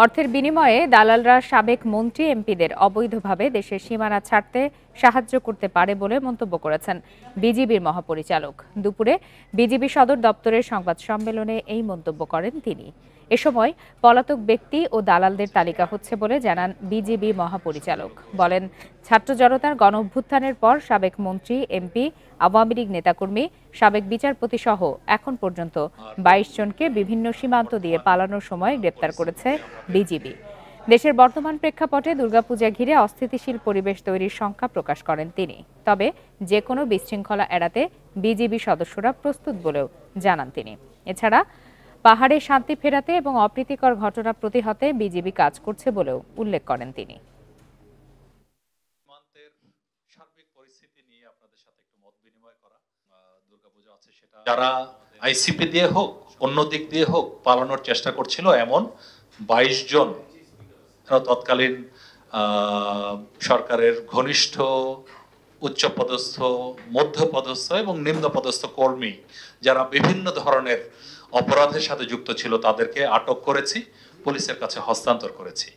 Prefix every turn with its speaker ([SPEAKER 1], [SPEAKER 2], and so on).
[SPEAKER 1] অর্থের বিনিময়ে দালালরা সাবেক মন্ত্রী এমপিদের অবৈধভাবে দেশের সীমানা ছাড়তে সাহায্য করতে পারে বলে মন্তব্য করেছেন বিজিবির মহাপরিচালক। দুপুরে বিজিবি সদর দপ্তরের সংবাদ সম্মেলনে এই মন্তব্য করেন তিনি। এ সময় পলাতক ব্যক্তি ও দালালদের তালিকা হচ্ছে বলে জানান বিজিবি মহাপরিচালক। বলেন, ছাত্র জনতার গণঅভ্যুত্থানের পর সাবেক মন্ত্রী, এমপি, আওয়ামী লীগ নেতাকর্মী, সাবেক বিচারপতি সহ এখন পর্যন্ত ২২ জনকে বিভিন্ন সীমান্ত দিয়ে পালানোর সময় গ্রেপ্তার করেছে বিজিবি। দেশের বর্তমান প্রেক্ষাপটে দুর্গাপূজা ঘিরে অস্থিতিশীল পরিবেশ তৈরির শঙ্কা প্রকাশ করেন তিনি। তবে যে কোনো বিশৃঙ্খলা এড়াতে বিজিবি সদস্যরা প্রস্তুত বলেও জানান তিনি। এছাড়া পাহাড়ে শান্তি ফেরাতে এবং অপ্রীতিকর ঘটনা প্রতিহতে বিজিবি কাজ করছে বলেও উল্লেখ করেন তিনি।
[SPEAKER 2] যারা আইসিপি দিয়ে হোক অন্য দিক দিয়ে হোক পালানোর চেষ্টা করছিল এমন ২২ জন তৎকালীন সরকারের ঘনিষ্ঠ উচ্চপদস্থ, মধ্যপদস্থ এবং নিম্নপদস্থ কর্মী যারা বিভিন্ন ধরনের অপরাধের সাথে যুক্ত ছিল তাদেরকে আটক করেছি, পুলিশের কাছে হস্তান্তর করেছি।